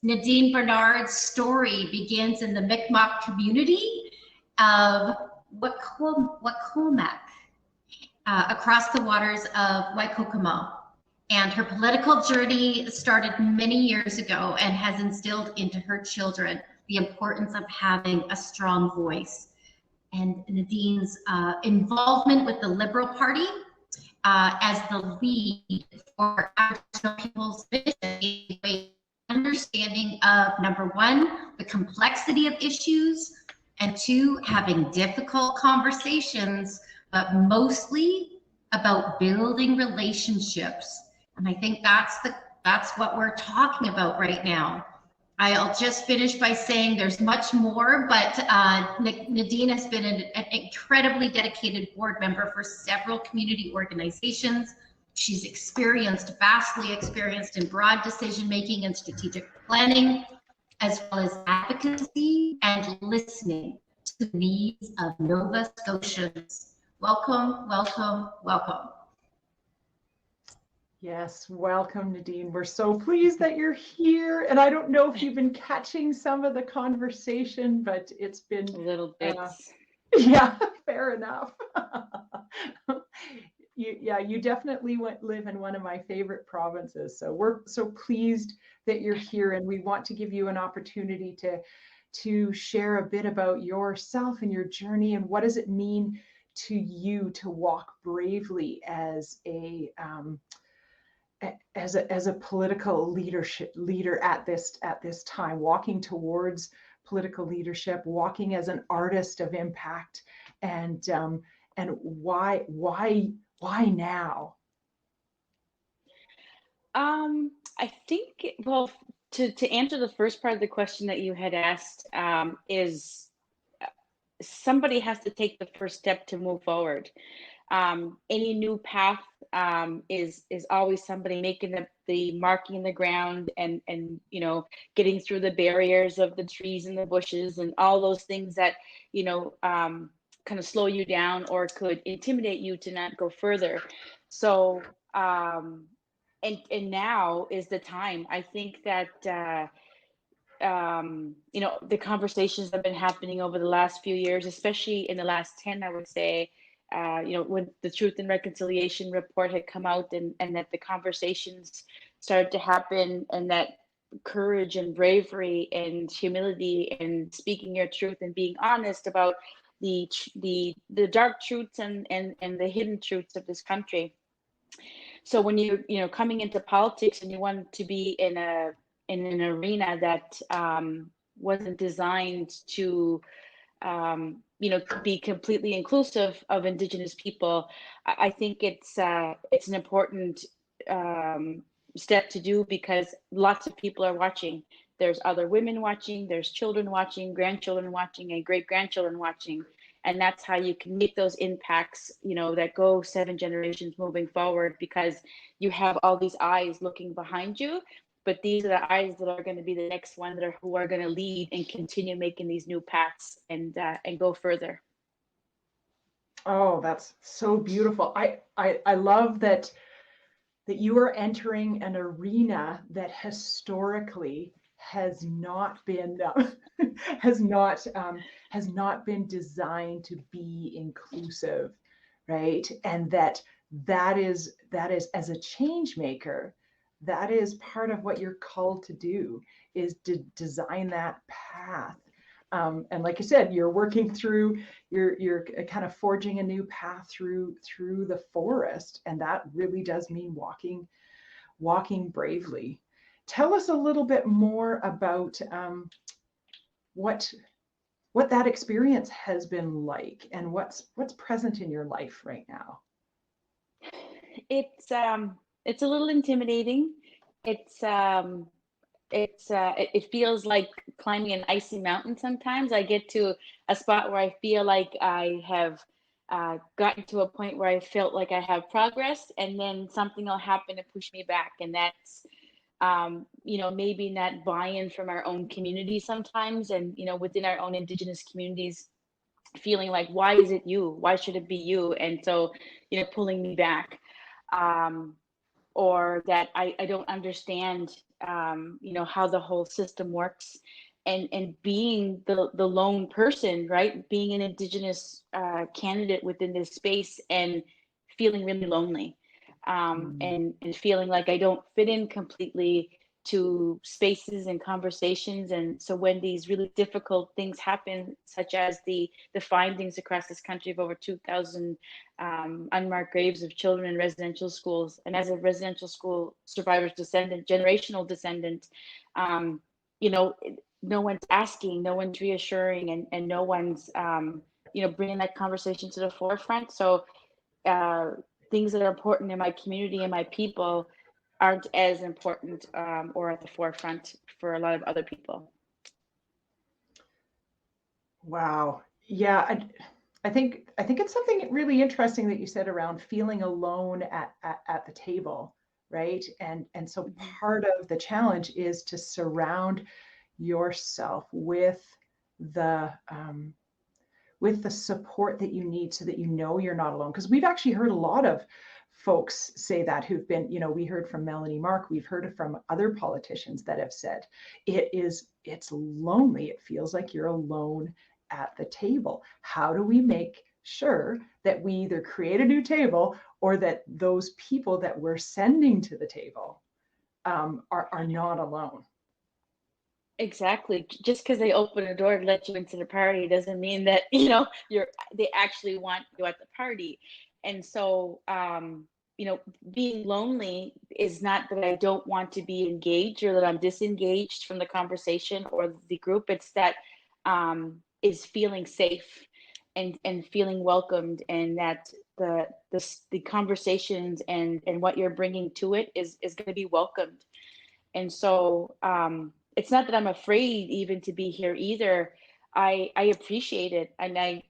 Nadine Bernard's story begins in the Mi'kmaq community of Wacomic, across the waters of Waikokomo. And her political journey started many years ago and has instilled into her children the importance of having a strong voice. And Nadine's involvement with the Liberal Party as the lead for Aboriginal people's vision, understanding of, number one, the complexity of issues, and two, having difficult conversations, but mostly about building relationships. And I think that's what we're talking about right now. I'll just finish by saying there's much more, but Nadine has been an incredibly dedicated board member for several community organizations. She's vastly experienced in broad decision-making and strategic planning, as well as advocacy and listening to the needs of Nova Scotians. Welcome, welcome, welcome. Yes, welcome, Nadine. We're so pleased that you're here. And I don't know if you've been catching some of the conversation, but it's been a little bit. Yeah, fair enough. You definitely live in one of my favorite provinces. So we're so pleased that you're here, and we want to give you an opportunity to share a bit about yourself and your journey, and what does it mean to you to walk bravely as a political leader at this time, walking towards political leadership, walking as an artist of impact, and why now? I think, well, to answer the first part of the question that you had asked, is somebody has to take the first step to move forward. Any new path is always somebody making the marking in the ground, and getting through the barriers of the trees and the bushes and all those things that kind of slow you down or could intimidate you to not go further. So and now is the time. I think that the conversations that have been happening over the last few years, especially in the last 10, I would say, when the Truth and Reconciliation report had come out, and that the conversations started to happen, and that courage and bravery and humility and speaking your truth and being honest about the dark truths and the hidden truths of this country. So when you're coming into politics and you want to be in an arena that wasn't designed to be completely inclusive of Indigenous people, I think it's an important step to do, because lots of people are watching. There's other women watching, there's children watching, grandchildren watching, and great-grandchildren watching. And that's how you can make those impacts, that go 7 generations moving forward, because you have all these eyes looking behind you. But these are the eyes that are going to be the next one who are going to lead and continue making these new paths and go further. Oh, that's so beautiful. I love that you are entering an arena that historically has not been designed to be inclusive, right? And that is as a change maker, that is part of what you're called to do, is to design that path. And like you said, you're working through, you're kind of forging a new path through the forest, and that really does mean walking bravely. Tell us a little bit more about what that experience has been like, and what's present in your life right now. It's a little intimidating. It feels like climbing an icy mountain sometimes. I get to a spot where I feel like I have gotten to a point where I felt like I have progress, and then something will happen to push me back. And that's, maybe not buy-in from our own community sometimes, and, within our own Indigenous communities, feeling like, why is it you? Why should it be you? And so, pulling me back. Or that I don't understand how the whole system works, and being the lone person, right? Being an Indigenous candidate within this space and feeling really lonely, and feeling like I don't fit in completely to spaces and conversations. And so when these really difficult things happen, such as the findings across this country of over 2,000 unmarked graves of children in residential schools, and as a residential school survivor's descendant, generational descendant, you know, no one's asking, no one's reassuring, and no one's, bringing that conversation to the forefront. So things that are important in my community and my people aren't as important, or at the forefront for a lot of other people. Wow. Yeah, I think it's something really interesting that you said around feeling alone at the table, right? And so part of the challenge is to surround yourself with the support that you need, so that you know you're not alone. Because we've actually heard a lot of folks say that, who've been, we heard from Melanie Mark, we've heard from other politicians that have said it's lonely. It feels like you're alone at the table. How do we make sure that we either create a new table, or that those people that we're sending to the table are not alone? Exactly. Just because they open a door to let you into the party doesn't mean that they actually want you at the party. And so being lonely is not that I don't want to be engaged or that I'm disengaged from the conversation or the group. It's that is feeling safe and feeling welcomed, and that the conversations and what you're bringing to it is going to be welcomed. And so it's not that I'm afraid even to be here either. I appreciate it, and I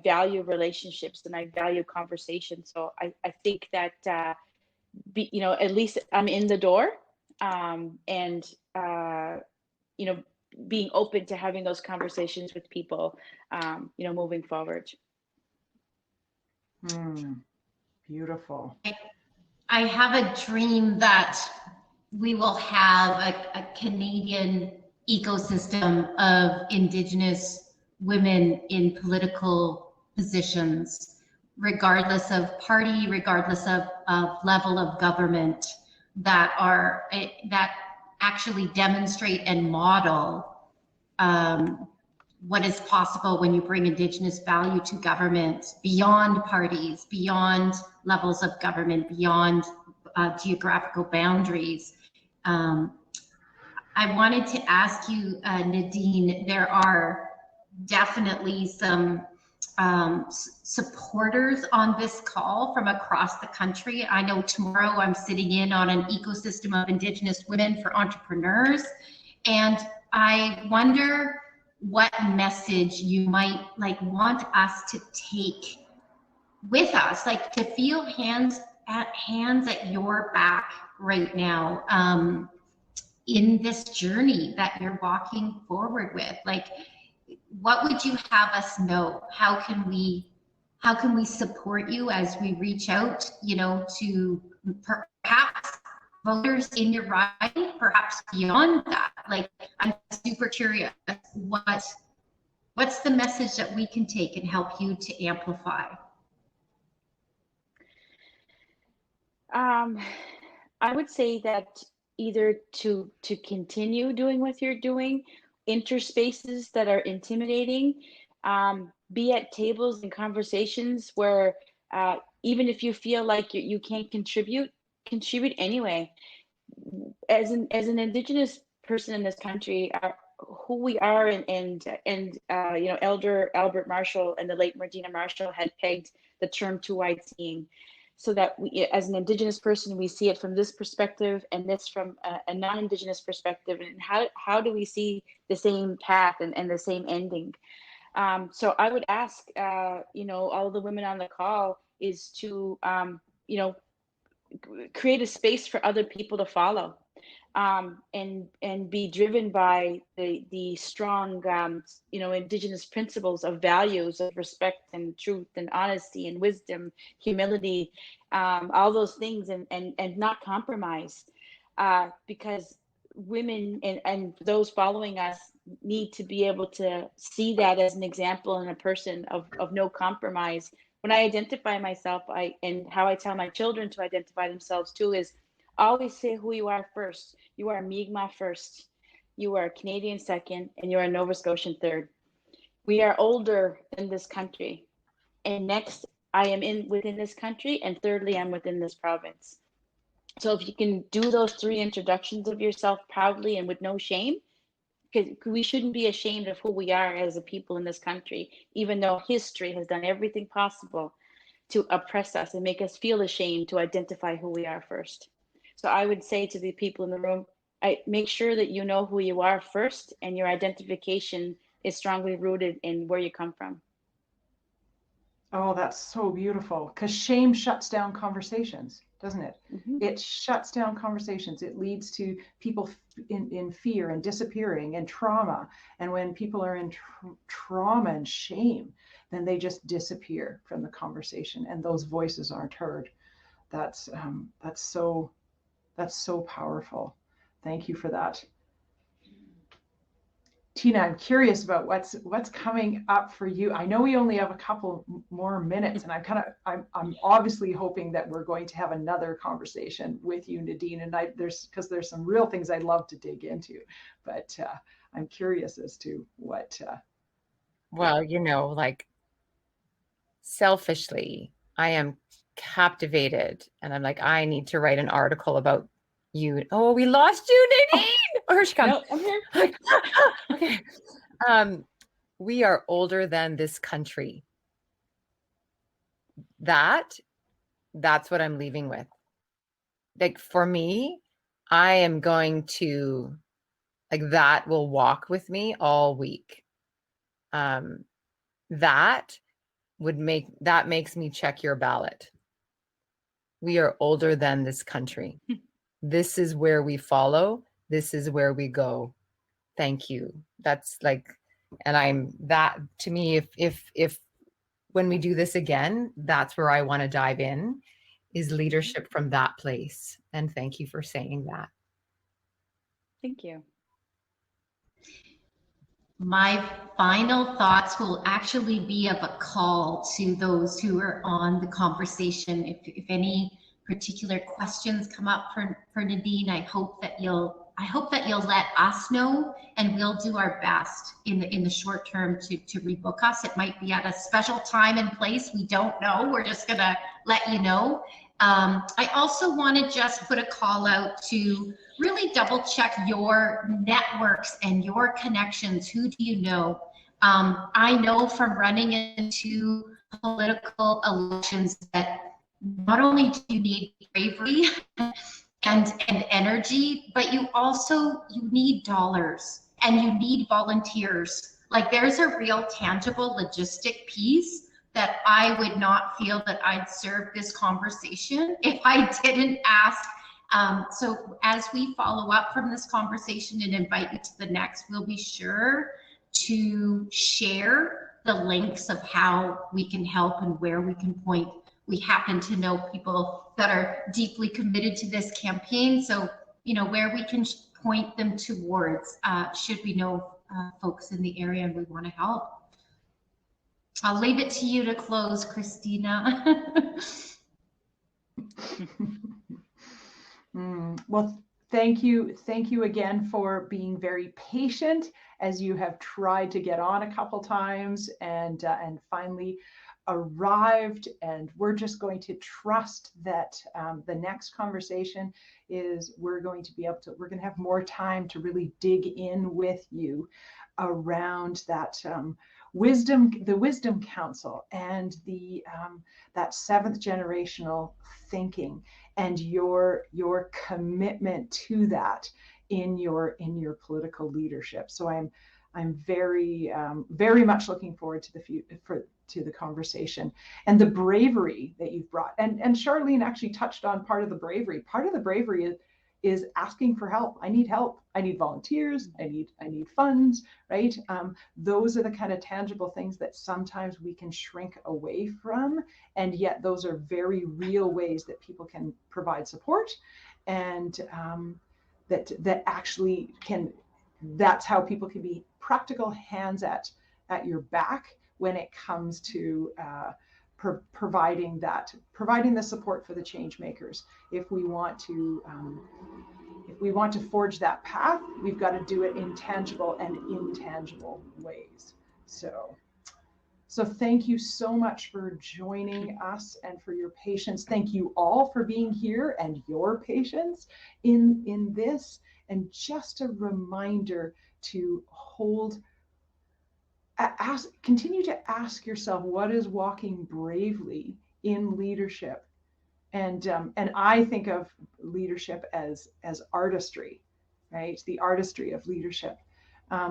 value relationships, and I value conversation. So I think that at least I'm in the door, and being open to having those conversations with people, moving forward. Beautiful. I have a dream that we will have a Canadian ecosystem of Indigenous women in political positions, regardless of party, regardless of level of government, that actually demonstrate and model what is possible when you bring Indigenous value to government, beyond parties, beyond levels of government, beyond geographical boundaries. I wanted to ask you, Nadine, there are definitely some supporters on this call from across the country. I know tomorrow I'm sitting in on an ecosystem of Indigenous women for entrepreneurs, and I wonder what message you might want us to take with us, to feel hands at your back right now, in this journey that you're walking forward with. What would you have us know? How can we support you as we reach out, to perhaps voters in your riding, perhaps beyond that? I'm super curious, what's the message that we can take and help you to amplify? I would say that either to continue doing what you're doing, interspaces that are intimidating, be at tables and conversations where even if you feel like you can't contribute anyway. As an Indigenous person in this country, who we are, and Elder Albert Marshall and the late Regina Marshall had pegged the term two-eyed seeing, so that we, as an Indigenous person, we see it from this perspective and this from a non-Indigenous perspective, and how do we see the same path and the same ending? So I would ask, all the women on the call is to, create a space for other people to follow, and be driven by the strong, Indigenous principles of values of respect and truth and honesty and wisdom, humility, all those things, and not compromise, because women and those following us need to be able to see that as an example in a person of no compromise. When I identify myself, and how I tell my children to identify themselves too is always say who you are first. You are Mi'kmaq first, you are Canadian second, and you are Nova Scotian third. We are older than this country, and next I am in within this country, and thirdly I'm within this province. So if you can do those three introductions of yourself proudly and with no shame, because we shouldn't be ashamed of who we are as a people in this country, even though history has done everything possible to oppress us and make us feel ashamed to identify who we are first. So I would say to the people in the room, make sure that you know who you are first, and your identification is strongly rooted in where you come from. Oh, that's so beautiful, because shame shuts down conversations, doesn't it? Mm-hmm. It shuts down conversations. It leads to people in fear and disappearing and trauma. And when people are in trauma and shame, then they just disappear from the conversation, and those voices aren't heard. That's so powerful. Thank you for that. Tina, I'm curious about what's coming up for you. I know we only have a couple more minutes, and I'm obviously hoping that we're going to have another conversation with you, Nadine. And there's some real things I'd love to dig into, but I'm curious as to what. Well, like, selfishly, I am captivated, and I'm like, I need to write an article about you. Oh, we lost you, Nadine. Oh, here she comes. No, I'm here. Okay. We are older than this country. That's what I'm leaving with. Like, for me, I am going to, like, that will walk with me all week. That makes me check your ballot. We are older than this country. This is where we follow. This is where we go. Thank you. That's like, and that to me, if when we do this again, that's where I want to dive in, is leadership from that place. And thank you for saying that. Thank you. My final thoughts will actually be of a call to those who are on the conversation. If any particular questions come up for Nadine, I hope that you'll let us know, and we'll do our best in the short term to rebook us. It might be at a special time and place. We don't know. We're just gonna let you know. I also want to just put a call out to really double check your networks and your connections. Who do you know? I know from running into political elections that not only do you need bravery and energy, but you need dollars, and you need volunteers. Like, there's a real tangible logistic piece that I would not feel that I'd serve this conversation if I didn't ask. So as we follow up from this conversation and invite you to the next, we'll be sure to share the links of how we can help and where we can point. We happen to know people that are deeply committed to this campaign, so where we can point them towards, should we know folks in the area and we want to help. I'll leave it to you to close, Christina. Well, thank you again for being very patient as you have tried to get on a couple times and finally arrived. And we're just going to trust that the next conversation is we're going to have more time to really dig in with you around that the wisdom council and the that seventh generational thinking and your commitment to that in your political leadership. So I'm very much looking forward to the conversation and the bravery that you've brought. And Charlene actually touched on part of the bravery. Part of the bravery is asking for help. I need help. I need volunteers. I need funds, right? Those are the kind of tangible things that sometimes we can shrink away from. And yet those are very real ways that people can provide support. And that actually can, that's how people can be practical hands at your back when it comes to providing the support for the change makers. If we want to forge that path, we've got to do it in tangible and intangible ways. So thank you so much for joining us and for your patience. Thank you all for being here and your patience in this. And just a reminder to continue to ask yourself, what is walking bravely in leadership? And I think of leadership as artistry, right? The artistry of leadership.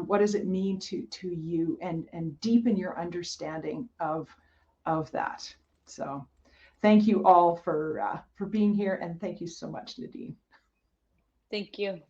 What does it mean to you, and deepen your understanding of that. So thank you all for being here, and thank you so much, Nadine. Thank you.